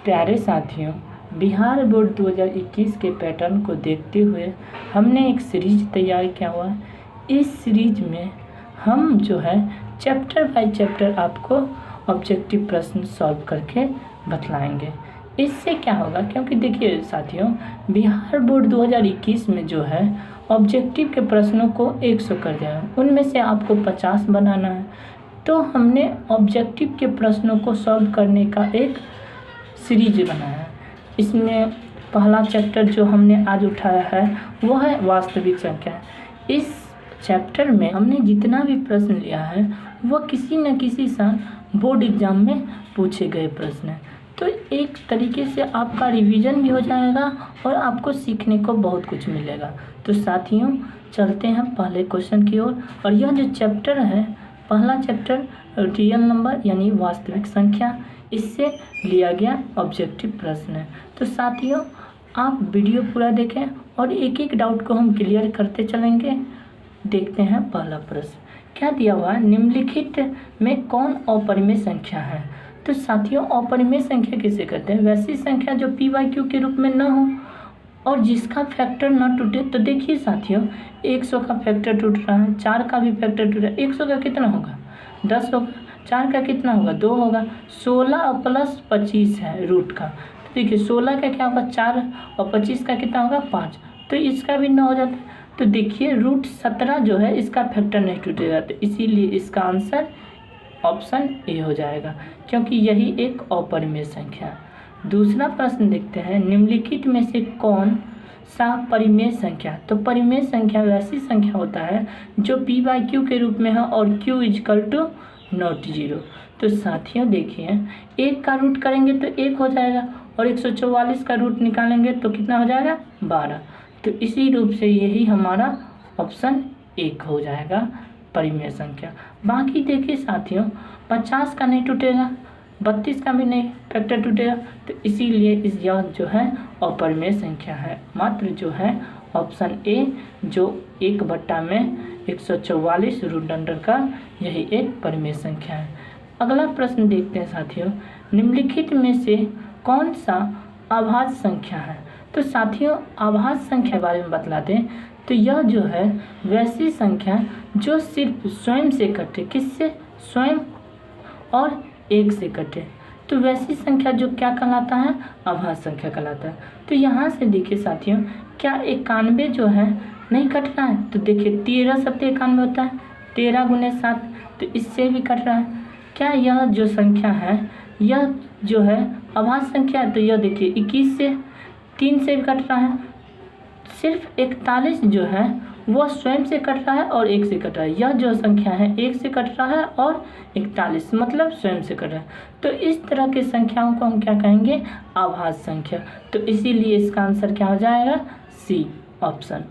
प्यारे साथियों, बिहार बोर्ड 2021 के पैटर्न को देखते हुए हमने एक सीरीज तैयार किया हुआ है। इस सीरीज में हम जो है चैप्टर बाय चैप्टर आपको ऑब्जेक्टिव प्रश्न सॉल्व करके बतलाएंगे। इससे क्या होगा, क्योंकि देखिए साथियों, बिहार बोर्ड 2021 में जो है ऑब्जेक्टिव के प्रश्नों को 100 कर दिया है, उनमें से आपको 50 बनाना है। तो हमने ऑब्जेक्टिव के प्रश्नों को सॉल्व करने का एक सीरीज बनाया है। इसमें पहला चैप्टर जो हमने आज उठाया है वो है वास्तविक संख्या। इस चैप्टर में हमने जितना भी प्रश्न लिया है वो किसी न किसी साल बोर्ड एग्जाम में पूछे गए प्रश्न हैं। तो एक तरीके से आपका रिवीजन भी हो जाएगा और आपको सीखने को बहुत कुछ मिलेगा। तो साथियों, चलते हैं पहले क्वेश्चन की ओर। और यह जो चैप्टर है, पहला चैप्टर रियल नंबर यानी वास्तविक संख्या, इससे लिया गया ऑब्जेक्टिव प्रश्न है। तो साथियों, आप वीडियो पूरा देखें और एक एक डाउट को हम क्लियर करते चलेंगे। देखते हैं पहला प्रश्न क्या दिया हुआ है, निम्नलिखित में कौन अपरिमेय संख्या है। तो साथियों, अपरिमेय संख्या किसे कहते हैं? वैसी संख्या जो पी बाई क्यू के रूप में न हो और जिसका फैक्टर न टूटे। तो देखिए साथियों, 100 का फैक्टर टूट रहा है, 4 का भी फैक्टर टूट रहा है। 100 का कितना होगा? 10 होगा। 4 का कितना होगा? 2 होगा। 16 प्लस 25 है रूट का। तो देखिए 16 का क्या होगा? 4 और 25 का कितना होगा? 5। तो इसका भी 9 हो जाता है। तो देखिए रूट 17 जो है इसका फैक्टर नहीं टूटेगा, तो इसीलिए इसका आंसर ऑप्शन ए हो जाएगा, क्योंकि यही एक अपरिमेय संख्या है। दूसरा प्रश्न देखते हैं, निम्नलिखित में से कौन सा परिमेय संख्या। तो परिमेय संख्या वैसी संख्या होता है जो p बाई क्यू के रूप में है और q इजकल टू नॉट 0। तो साथियों देखिए, 1 का रूट करेंगे तो 1 हो जाएगा और 144 का रूट निकालेंगे तो कितना हो जाएगा? 12। तो इसी रूप से यही हमारा ऑप्शन 1 हो जाएगा, परिमेय संख्या। बाकी देखिए साथियों, 50 का नहीं टूटेगा, 32 का भी नहीं फैक्टर टूटेगा, तो इसीलिए इस यह जो है अपरिमेय संख्या है। मात्र जो है ऑप्शन ए जो 1/में 144 रूट अंडर का यही एक परिमेय संख्या है। अगला प्रश्न देखते हैं साथियों, निम्नलिखित में से कौन सा अभाज्य संख्या है। तो साथियों, अभाज्य संख्या के बारे में बतला दें तो यह जो है वैसी संख्या जो सिर्फ स्वयं से कटे। किससे? स्वयं और 1 से कटे। तो वैसी संख्या जो क्या कहलाता है? अभाज्य संख्या कहलाता है। तो यहाँ से देखिए साथियों, क्या 91 जो है नहीं कट रहा है? तो देखिए 13 सत्ते 91 होता है, 13 गुने 7, तो इससे भी कट रहा है। क्या यह जो संख्या है यह जो है अभाज्य संख्या है? तो यह देखिए 21 से 3 से भी कट रहा है। सिर्फ 41 जो है वह स्वयं से कट रहा है और 1 से कट रहा है। यह जो संख्या है 1 से कट रहा है और 41 मतलब स्वयं से कट रहा है। तो इस तरह की संख्याओं को हम क्या कहेंगे? अभाज्य संख्या। तो इसीलिए इसका आंसर क्या हो जाएगा? C option.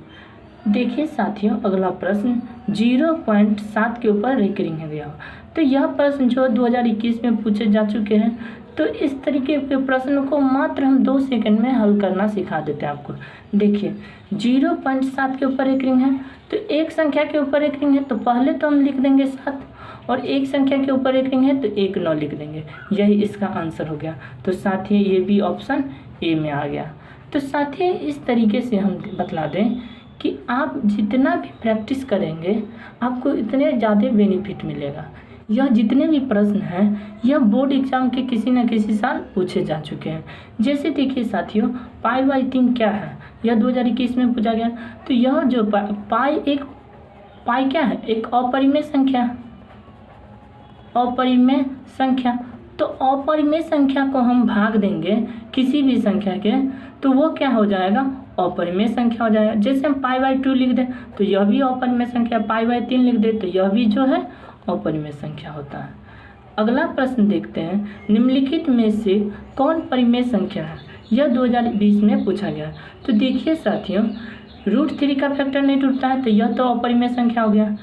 देखिए साथियों, अगला प्रश्न 0.7 के ऊपर रिकरिंग है दिया। तो यह प्रश्न जो 2021 में पूछे जा चुके हैं, तो इस तरीके के प्रश्न को मात्र हम 2 सेकंड में हल करना सिखा देते हैं आपको। देखिए 0.7 के ऊपर एक रिंग है, तो एक संख्या के ऊपर एक रिंग है, तो पहले तो हम लिख देंगे 7, और एक संख्या के ऊपर एक रिंग है तो 1 9 लिख देंगे। यही इसका आंसर हो गया। तो साथियों, ये भी ऑप्शन ए में आ गया। तो साथियों, इस तरीके से हम बतला दें कि आप जितना भी प्रैक्टिस करेंगे आपको इतने ज़्यादा बेनिफिट मिलेगा। यह जितने भी प्रश्न हैं यह बोर्ड एग्जाम के किसी न किसी साल पूछे जा चुके हैं। जैसे देखिए साथियों, पाई बाई 3 क्या है? यह 2021 में पूछा गया। तो यह जो पाई क्या है? एक अपरिमेय संख्या। अपरिमेय संख्या, तो अपरिमेय संख्या को हम भाग देंगे किसी भी संख्या के, तो वो क्या हो जाएगा? अपरिमेय संख्या हो जाएगा। जैसे हम पाई बाई 2 लिख दें तो यह भी अपरिमेय संख्या, पाई बाई 3 लिख दें तो यह भी जो है अपरिमेय संख्या होता है। अगला प्रश्न देखते हैं, निम्नलिखित में से कौन परिमेय संख्या है? यह 2020 में पूछा गया। तो देखिए साथियों, √3 का फैक्टर नहीं टूटता है तो यह तो अपरिमेय संख्या हो गया।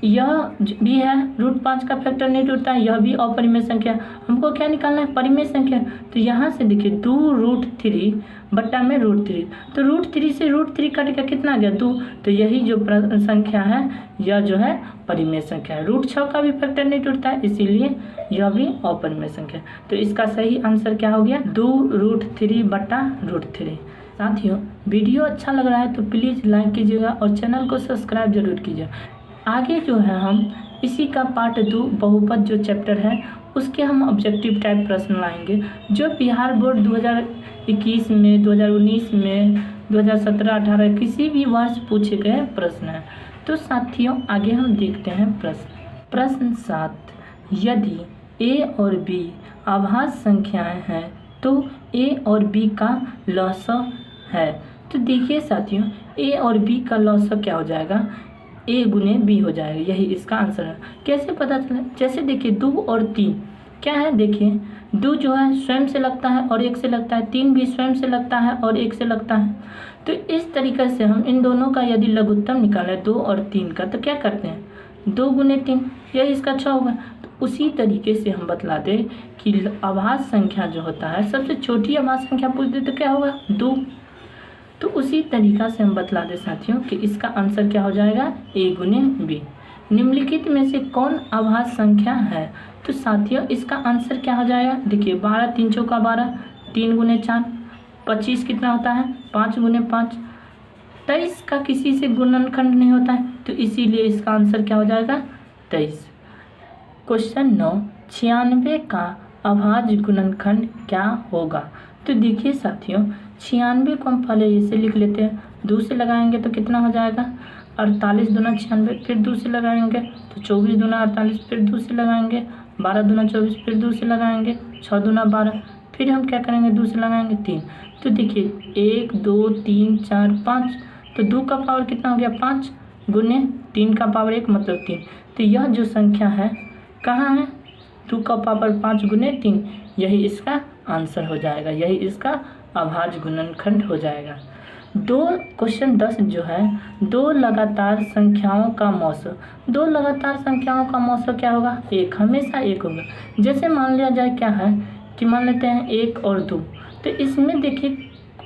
यह भी है, √5 का फैक्टर नहीं टूटता है, यह भी अपरिमेय संख्या है। हमको क्या निकालना है? परिमेय संख्या। तो यहाँ से देखिए 2√3 बट्टा में √3, तो √3 से √3 कट गया, कितना आ गया? 2। तो यही जो संख्या है यह जो है परिमेय संख्या है। √6 का भी फैक्टर नहीं टूटता है, इसीलिए यह भी अपरिमेय संख्या है। तो इसका सही आंसर क्या हो गया? 2√3 बट्टा √3। साथियों, वीडियो अच्छा लग रहा है तो प्लीज़ लाइक कीजिएगा और चैनल को सब्सक्राइब जरूर कीजिए। आगे जो है हम इसी का पार्ट 2 बहुपद जो चैप्टर है उसके हम ऑब्जेक्टिव टाइप प्रश्न लाएंगे, जो बिहार बोर्ड 2021 में, 2019 में, 2017-18 किसी भी वर्ष पूछे गए प्रश्न हैं। तो साथियों आगे हम देखते हैं प्रश्न 7। यदि a और b अभाज्य संख्याएं हैं तो a और b का लॉसव है। तो देखिए साथियों, a और b का लॉसव क्या हो जाएगा? a गुने b हो जाएगा, यही इसका आंसर है। कैसे पता चला? जैसे देखिए 2 और 3 क्या है? देखिए 2 जो है स्वयं से लगता है और 1 से लगता है, 3 भी स्वयं से लगता है और 1 से लगता है। तो इस तरीके से हम इन दोनों का यदि लघुत्तम निकालें 2 और 3 का, तो क्या करते हैं? 2 गुने 3, यही इसका 6 होगा। तो उसी तरीके से हम बतला दें कि अभाज्य संख्या जो होता है, सबसे छोटी अभाज्य संख्या पूछ दे तो क्या होगा? 2। तो उसी तरीका से हम बतला दें साथियों कि इसका आंसर क्या हो जाएगा? a गुने b। निम्नलिखित में से कौन अभाज्य संख्या है? तो साथियों इसका आंसर क्या हो जाएगा? देखिए 12 3 चौका 12, 3 गुने 4, 25 कितना होता है? 5 गुने 5। 23 का किसी से गुणनखंड नहीं होता है, तो इसीलिए इसका आंसर क्या हो जाएगा? 23। क्वेश्चन 9। 96 का अभाज्य गुणनखंड क्या होगा? तो देखिए साथियों 96 को हम पहले ऐसे लिख लेते हैं, 2 से लगाएंगे तो कितना हो जाएगा? 48 दूना 96, फिर 2 से लगाएंगे तो 24 दूना 48, फिर 2 से लगाएंगे 12 दूना 24, फिर 2 से लगाएंगे 6 दूना 12, फिर हम क्या करेंगे? 2 से लगाएंगे 3। तो देखिए 1 2 3 4 5, तो 2 का पावर कितना हो गया? 5 गुने 3 का पावर 1 मतलब 3। तो यह जो संख्या है कहाँ है? 2 का पावर 5 गुने 3, यही इसका आंसर हो जाएगा, यही इसका अभाज्य गुणनखंड हो जाएगा। क्वेश्चन 10 जो है, 2 लगातार संख्याओं का मौसम। 2 लगातार संख्याओं का मौसम क्या होगा? 1, हमेशा 1 होगा। जैसे मान लिया जाए क्या है कि मान लेते हैं 1 और 2, तो इसमें देखिए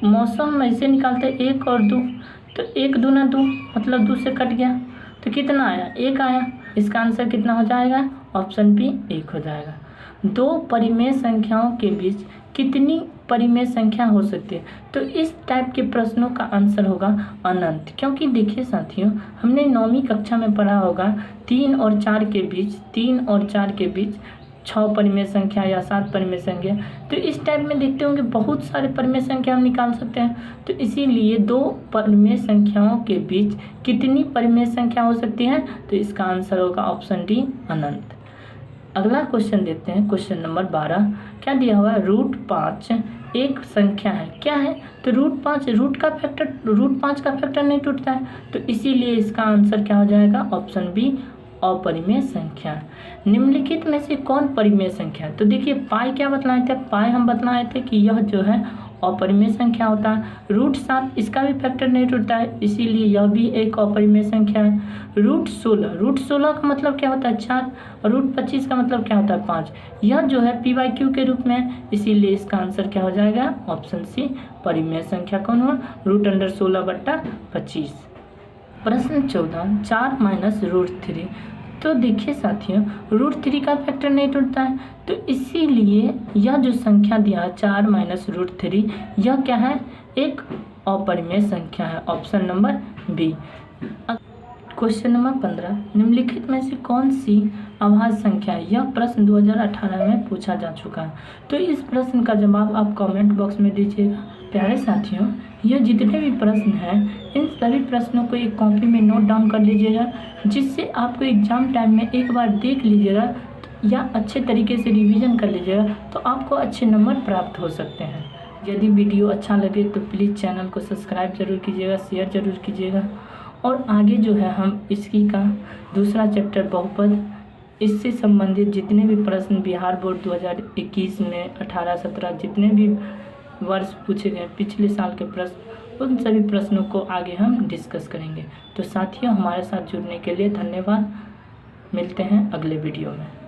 मौसम हम ऐसे निकालते हैं 1 और 2, तो 1 दूना 2 मतलब 2 से कट गया, तो कितना आया? 1 आया। इसका आंसर कितना हो जाएगा? ऑप्शन बी 1 हो जाएगा। 2 परिमेय संख्याओं के बीच कितनी परिमेय संख्या हो सकती है? तो इस टाइप के प्रश्नों का आंसर होगा अनंत, क्योंकि देखिए साथियों हमने 9वीं कक्षा में पढ़ा होगा 3 और 4 के बीच 6 परिमेय संख्या या 7 परिमेय संख्या। तो इस टाइप में देखते होंगे बहुत सारे परिमेय संख्या हम निकाल सकते हैं। तो इसीलिए 2 परिमेय संख्याओं के बीच कितनी परिमेय संख्या हो सकती है? तो इसका आंसर होगा ऑप्शन डी अनंत। अगला क्वेश्चन देखते हैं, क्वेश्चन नंबर 12। क्या दिया हुआ है? √5 एक संख्या है, क्या है? तो √5 √5 का फैक्टर नहीं टूटता है, तो इसीलिए इसका आंसर क्या हो जाएगा? ऑप्शन बी अपरिमेय संख्या। निम्नलिखित में से कौन परिमेय संख्या है? तो देखिए पाई क्या बतलाए थे? पाई हम बतलाए थे कि यह जो है अपरिमेय संख्या होता है। √7 इसका भी फैक्टर नहीं टूटता है, इसीलिए यह भी एक अपरिमेय संख्या है। √16 का मतलब क्या होता है? 4, और √25 का मतलब क्या होता है? 5। यह जो है p/q के रूप में है, इसीलिए इसका आंसर क्या हो जाएगा? ऑप्शन सी परिमेय संख्या कौन हुआ? √16/25। प्रश्न 14। 4 - √3। तो देखिए साथियों √3 का फैक्टर नहीं टूटता है, तो इसीलिए यह जो संख्या दिया है 4 - √3, यह क्या है? एक अपरिमेय संख्या है, option number B. Question number 15। निम्नलिखित में से कौन सी अभाज्य संख्या है? यह प्रश्न 2018 में पूछा जा चुका है, तो इस प्रश्न का जवाब आप कमेंट बॉक्स में दीजिएगा। प्यारे साथियों, यह जितने भी प्रश्न हैं इन सभी प्रश्नों को एक कॉपी में नोट डाउन कर लीजिएगा, जिससे आपको एग्जाम टाइम में एक बार देख लीजिएगा या अच्छे तरीके से रिवीजन कर लीजिएगा, तो आपको अच्छे नंबर प्राप्त हो सकते हैं। यदि वीडियो अच्छा लगे तो प्लीज़ चैनल को सब्सक्राइब जरूर कीजिएगा, शेयर जरूर कीजिएगा। और आगे जो है हम इसकी का दूसरा चैप्टर बहुपद, इससे संबंधित जितने भी प्रश्न बिहार बोर्ड 2021 में 18-17 जितने भी वर्ष पूछे गए पिछले साल के प्रश्न, उन सभी प्रश्नों को आगे हम डिस्कस करेंगे। तो साथियों हमारे साथ जुड़ने के लिए धन्यवाद। मिलते हैं अगले वीडियो में।